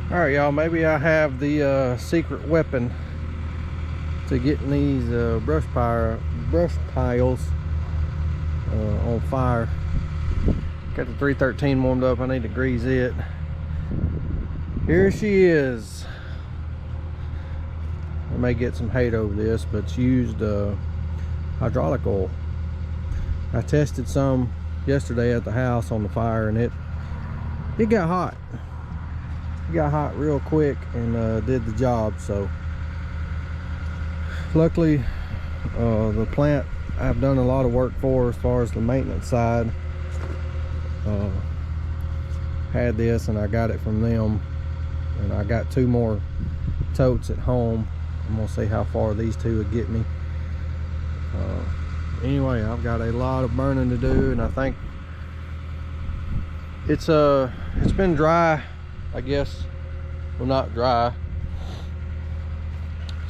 All right, y'all, maybe I have the secret weapon to getting these brush piles on fire. Got the 313 warmed up. I need to grease it. Here she is. I may get some hate over this, but it's used hydraulic oil. I tested some yesterday at the house on the fire, and it got hot. It got hot real quick and did the job. So luckily the plant I've done a lot of work for as far as the maintenance side had this, and I got it from them, and I got 2 more totes at home. I'm gonna see how far these 2 would get me. Anyway, I've got a lot of burning to do, and I think it's been dry, I guess. Well, not dry.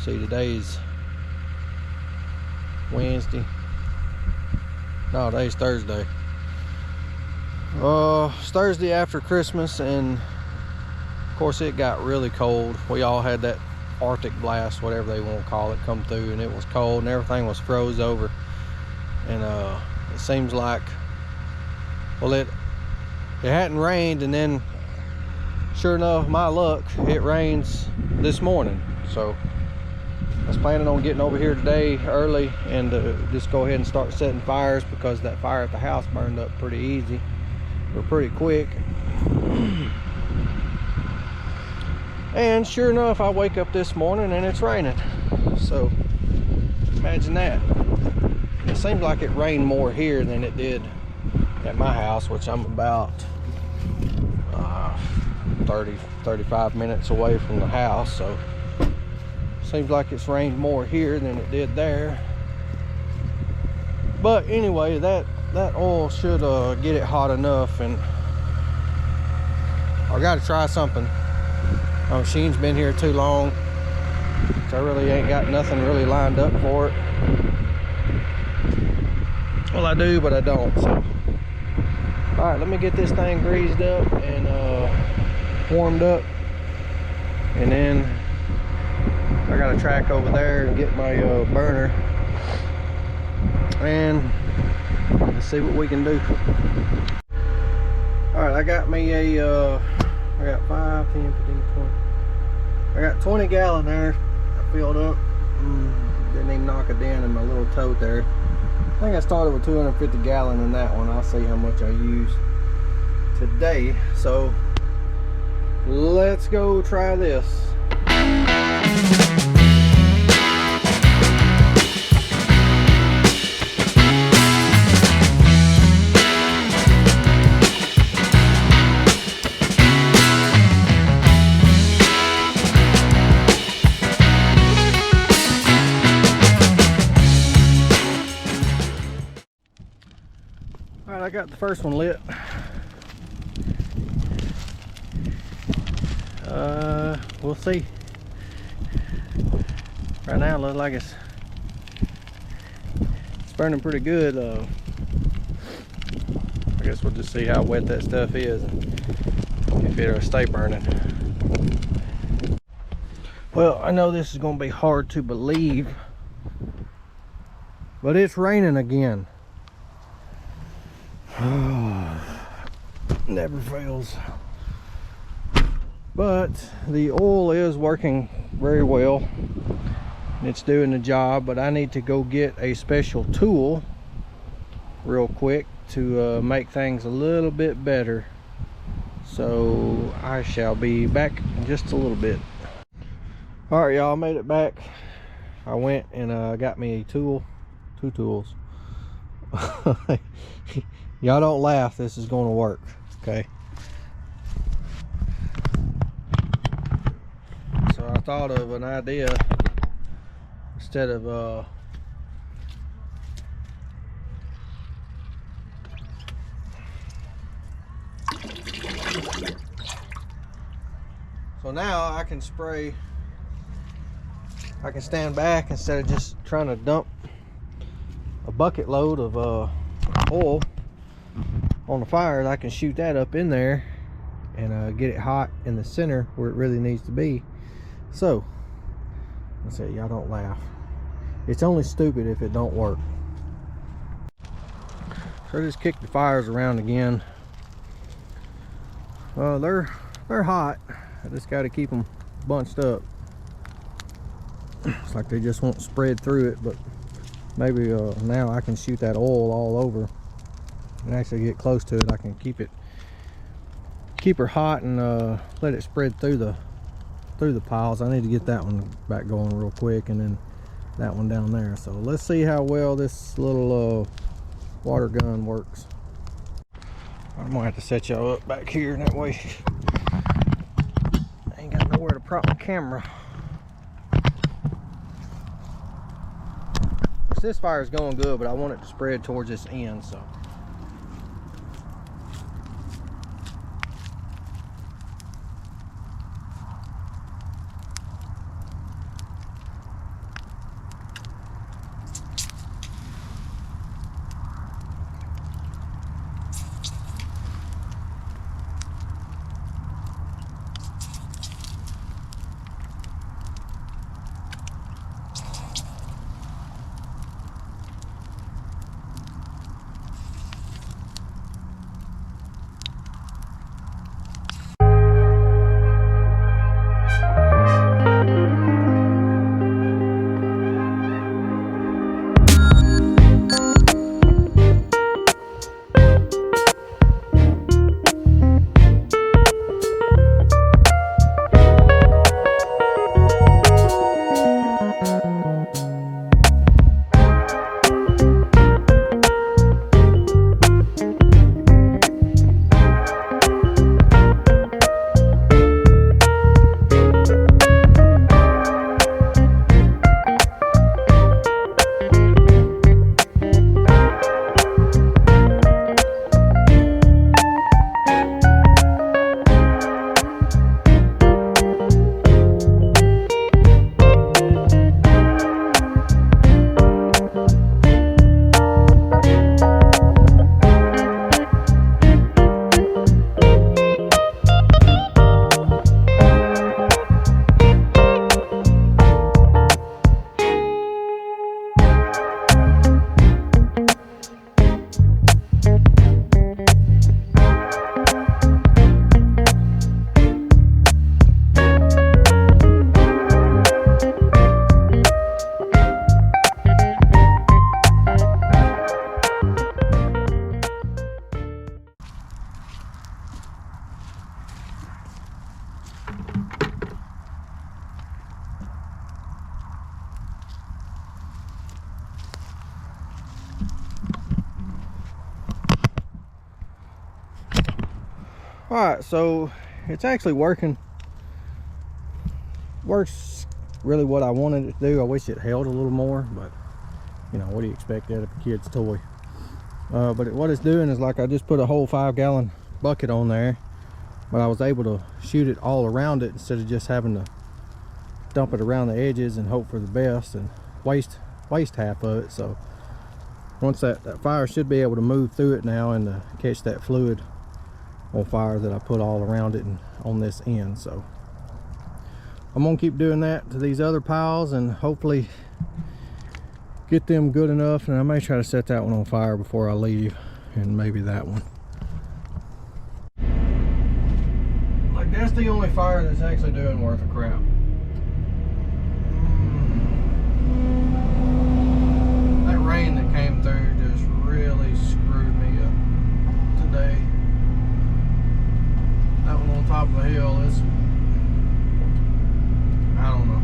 See, today's Wednesday. No, today's Thursday. It's Thursday after Christmas, and of course it got really cold. We all had that Arctic blast, whatever they want to call it, come through, and it was cold and everything was froze over. And it seems like, well, it hadn't rained, and then sure enough, my luck, it rains this morning. So I was planning on getting over here today early and just go ahead and start setting fires, because that fire at the house burned up pretty easy or pretty quick. And sure enough, I wake up this morning and it's raining. So imagine that. It seems like it rained more here than it did at my house, which I'm about 35 minutes away from the house. So seems like it's rained more here than it did there. But anyway, that oil should get it hot enough, and I gotta try something. My machine's been here too long, so I really ain't got nothing really lined up for it. Well, I do, but I don't. So all right, let me get this thing greased up and warmed up, and then I got a track over there and get my burner, and let's see what we can do. All right, I got me a I got 5, 10, 15, 20. I got 20 gallon there. I filled up. Didn't even knock a dent in my little tote there. I think I started with 250 gallon in that one. I'll see how much I use today. So let's go try this. I got the first one lit. We'll see. Right now it looks like it's burning pretty good. I guess we'll just see how wet that stuff is and if it'll stay burning. Well, I know this is going to be hard to believe, but it's raining again. Never fails. But the oil is working very well. It's doing the job, but I need to go get a special tool real quick to make things a little bit better. So I shall be back in just a little bit. All right, y'all, made it back. I went and got me a tool, 2 tools. Y'all don't laugh, this is going to work, okay? So I thought of an idea. Instead of so now I can spray, I can stand back instead of just trying to dump a bucket load of oil on the fire. I can shoot that up in there and get it hot in the center where it really needs to be. So let's say, y'all don't laugh. It's only stupid if it don't work. So I just kick the fires around again. They're hot. I just got to keep them bunched up. It's like they just won't spread through it, but maybe now I can shoot that oil all over and actually get close to it. I can keep her hot and let it spread through the piles. I need to get that one back going real quick, and then that one down there. So let's see how well this little water gun works. I'm gonna have to set y'all up back here, and that way I ain't got nowhere to prop my camera. This fire is going good, but I want it to spread towards this end, so. Alright, so it's actually working. Works really what I wanted it to do. I wish it held a little more, but you know, what do you expect out of a kid's toy? But what it's doing is, like, I just put a whole 5-gallon bucket on there, but I was able to shoot it all around it instead of just having to dump it around the edges and hope for the best and waste half of it. So once that fire should be able to move through it now and catch that fluid on fire that I put all around it and on this end. So I'm gonna keep doing that to these other piles and hopefully get them good enough, and I may try to set that one on fire before I leave, and maybe that one. Like, that's the only fire that's actually doing worth a crap. That rain that came through just really screwed me up today. That one on top of the hill is, I don't know.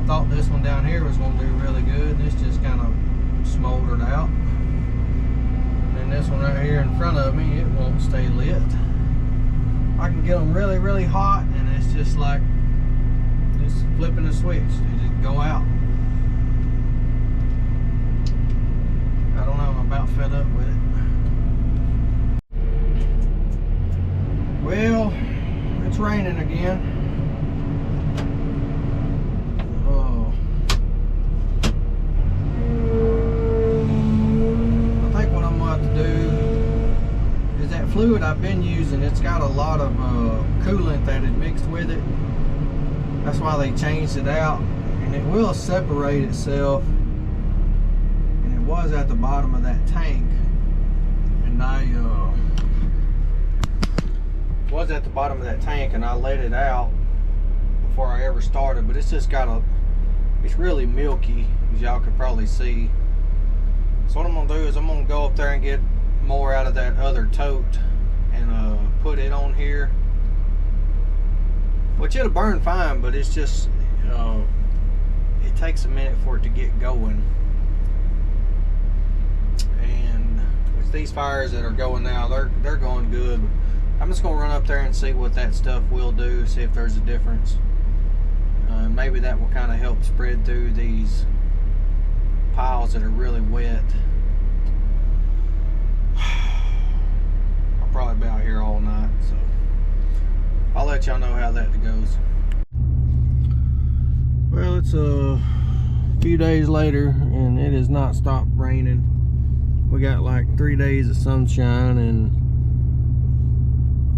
I thought this one down here was going to do really good. This just kind of smoldered out. And this one right here in front of me, it won't stay lit. I can get them really, really hot, and it's just like just flipping a switch. They just go out. I don't know, I'm about fed up with it. Well, it's raining again. Oh. I think what I'm about to do is that fluid I I've been using, it's got a lot of coolant that is mixed with it. That's why they changed it out, and it will separate itself. And it was at the bottom of that tank, and I was at the bottom of that tank, and I let it out before I ever started. But it's just got it's really milky, as y'all could probably see. So what I'm gonna do is I'm gonna go up there and get more out of that other tote and put it on here, which it'll burn fine, but it's just it takes a minute for it to get going. And with these fires that are going now, they're going good. I'm just gonna run up there and see what that stuff will do, see if there's a difference. Maybe that will kind of help spread through these piles that are really wet. I'll probably be out here all night, so I'll let y'all know how that goes. Well, it's a few days later and it has not stopped raining. We got like 3 days of sunshine, and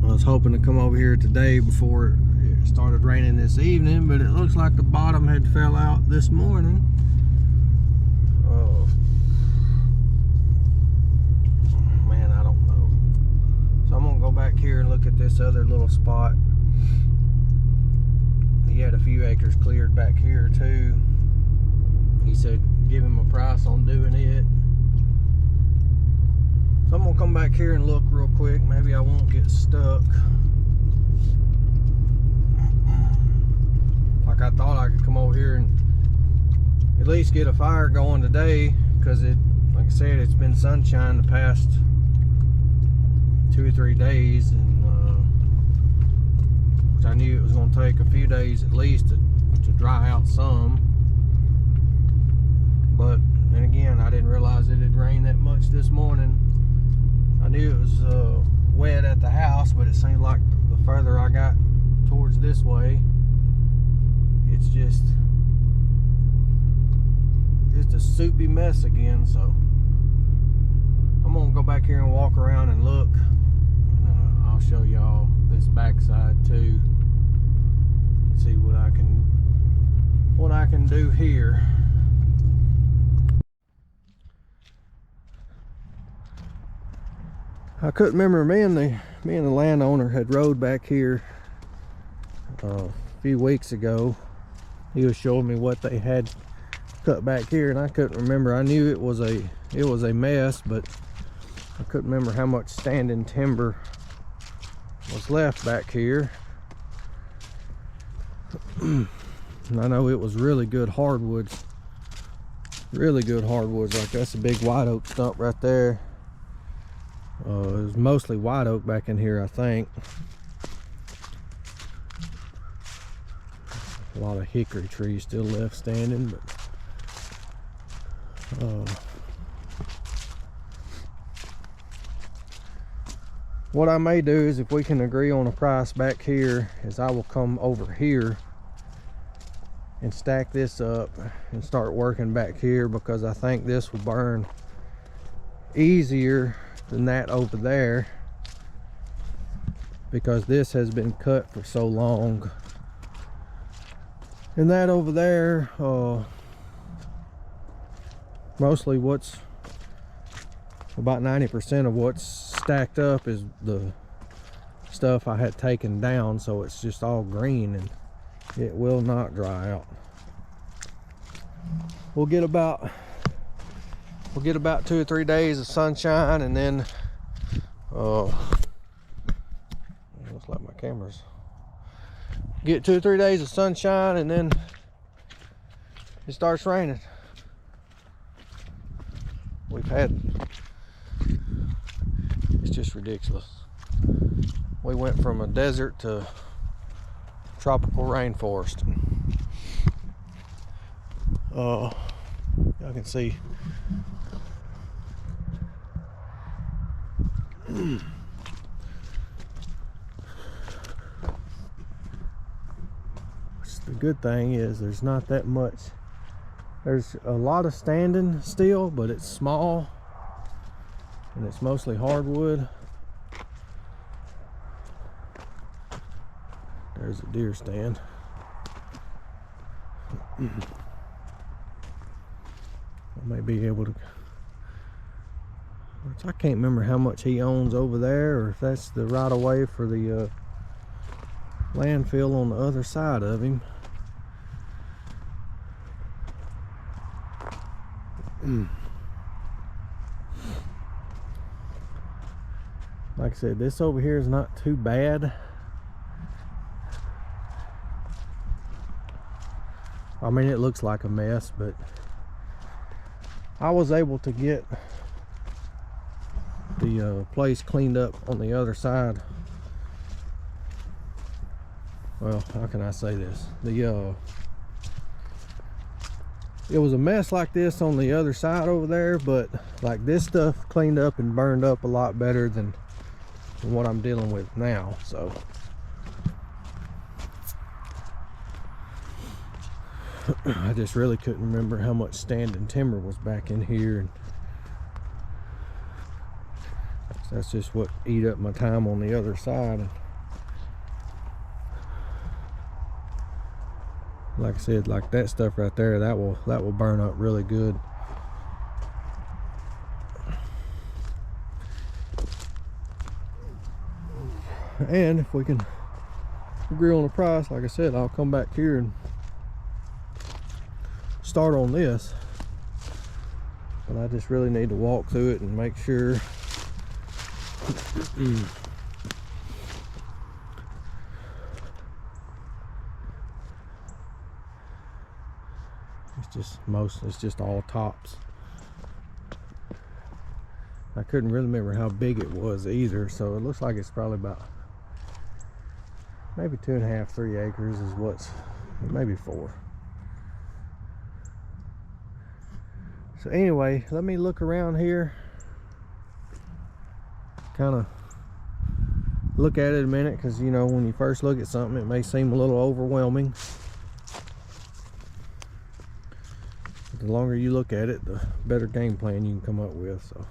I was hoping to come over here today before it started raining this evening, but it looks like the bottom had fell out this morning. Oh man, I don't know. So I'm gonna go back here and look at this other little spot. He had a few acres cleared back here too. He said give him a price on doing it. So I'm gonna come back here and look real quick. Maybe I won't get stuck. Like I thought I could come over here and at least get a fire going today, because it, like I said, it's been sunshine the past 2 or 3 days, and which I knew it was going to take a few days at least to dry out some. But then again, I didn't realize it had rained that much this morning. I knew it was wet at the house, but it seemed like the further I got towards this way, it's just a soupy mess again. So I'm gonna go back here and walk around and look. I'll show y'all this backside too. See what I can do here. I couldn't remember, me and the landowner had rode back here a few weeks ago. He was showing me what they had cut back here, and I couldn't remember. I knew it was a mess, but I couldn't remember how much standing timber was left back here. And I know it was really good hardwoods. Really good hardwoods. Like that's a big white oak stump right there. It was mostly white oak back in here, I think. A lot of hickory trees still left standing, but what I may do is, if we can agree on a price back here, is I will come over here and stack this up and start working back here, because I think this will burn easier than that over there, because this has been cut for so long. And that over there, mostly what's about 90% of what's stacked up is the stuff I had taken down, so it's just all green and it will not dry out. We'll get about 2 or 3 days of sunshine, and then looks like my camera's get 2 or 3 days of sunshine, and then it starts raining. It's just ridiculous. We went from a desert to tropical rainforest. Y'all can see the good thing is there's not that much. There's a lot of standing still, but it's small and it's mostly hardwood. There's a deer stand. I may be able to, which I can't remember how much he owns over there, or if that's the right of way for the landfill on the other side of him. Like I said, this over here is not too bad. I mean, it looks like a mess, but I was able to get the place cleaned up on the other side. Well, how can I say this? It was a mess like this on the other side over there, but like this stuff cleaned up and burned up a lot better than what I'm dealing with now. So I just really couldn't remember how much standing timber was back in here, and that's just what ate up my time on the other side. And like I said, like that stuff right there, that will burn up really good. And if we can agree on the price, like I said, I'll come back here and start on this. But I just really need to walk through it and make sure it's just all tops. I couldn't really remember how big it was either, so it looks like it's probably about maybe 2.5, 3 acres is what's, maybe 4. So anyway, let me look around here, kind of look at it a minute, because you know, when you first look at something, it may seem a little overwhelming. But the longer you look at it, the better game plan you can come up with. So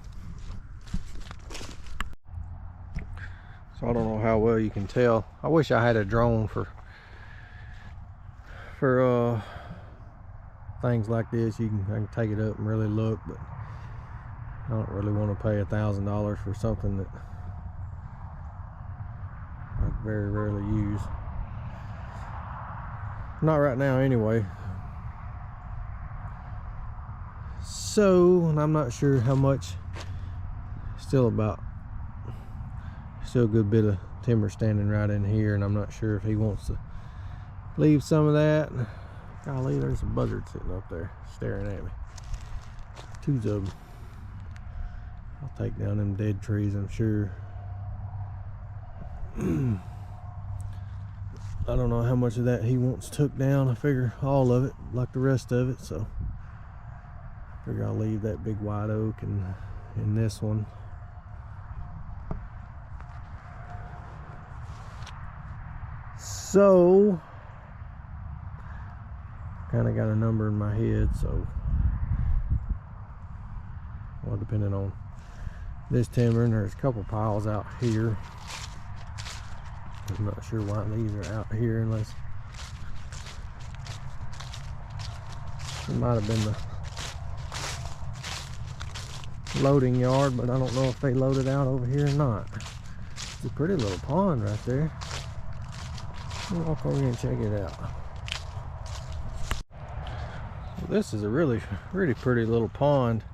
I don't know how well you can tell. I wish I had a drone for things like this. I can take it up and really look, but I don't really want to pay $1,000 for something that I very rarely use. Not right now anyway. So, and I'm not sure how much, still a good bit of timber standing right in here, and I'm not sure if he wants to leave some of that. Golly, there's a buzzard sitting up there staring at me. 2 of them. I'll take down them dead trees, I'm sure. I don't know how much of that he wants took down. I figure all of it, like the rest of it, so I figure I'll leave that big white oak and this one. So kind of got a number in my head, so well, depending on this timber, and there's a couple piles out here. I'm not sure why these are out here, unless it might have been the loading yard, but I don't know if they loaded out over here or not. It's a pretty little pond right there. We'll walk over here and check it out. Well, this is a really pretty little pond.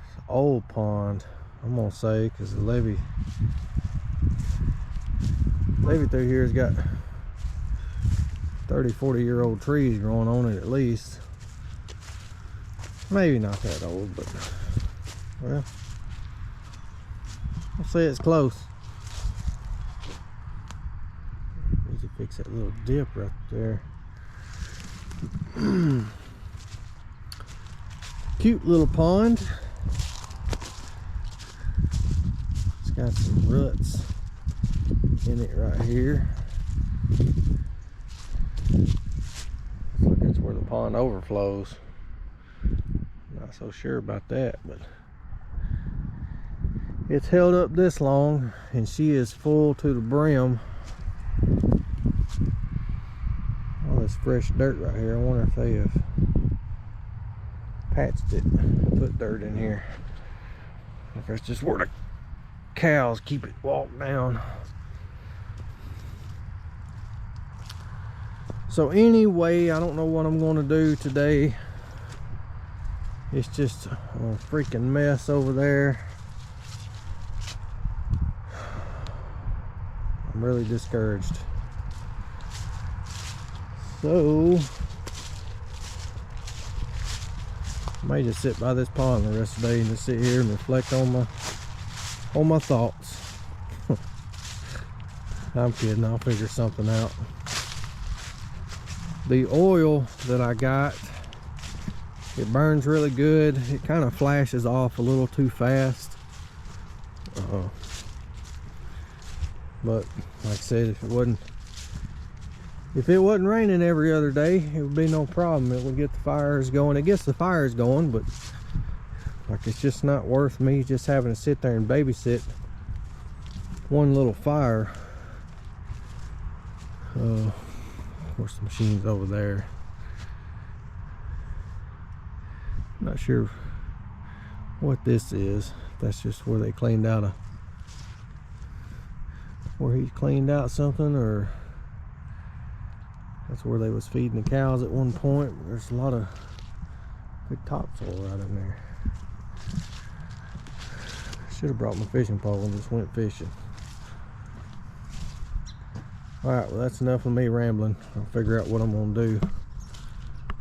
It's an old pond, I'm gonna say, because the levee through here has got 30-40-year-old trees growing on it at least. Maybe not that old, but well, I'll say it's close. Need to fix that little dip right there. Cute little pond. It's got some ruts in it right here. Looks like that's where the pond overflows. Not so sure about that, but it's held up this long, and she is full to the brim. fresh dirt right here. I wonder if they have patched it, put dirt in here. If that's just where the cows keep it walked down. So anyway, I don't know what I'm going to do today. It's just a freaking mess over there. I'm really discouraged. So I may just sit by this pond the rest of the day and just sit here and reflect on my thoughts. I'm kidding, I'll figure something out. The oil that I got, it burns really good. It kind of flashes off a little too fast. But like I said, if it wasn't raining every other day, it would be no problem. It would get the fires going. It gets the fires going, but like, it's just not worth me just having to sit there and babysit one little fire. Of course, the machine's over there. Not sure what this is. That's just where they cleaned out where he cleaned out something, or that's where they was feeding the cows at one point. There's a lot of good topsoil right in there. Should have brought my fishing pole and just went fishing. All right, well, that's enough of me rambling. I'll figure out what I'm gonna do.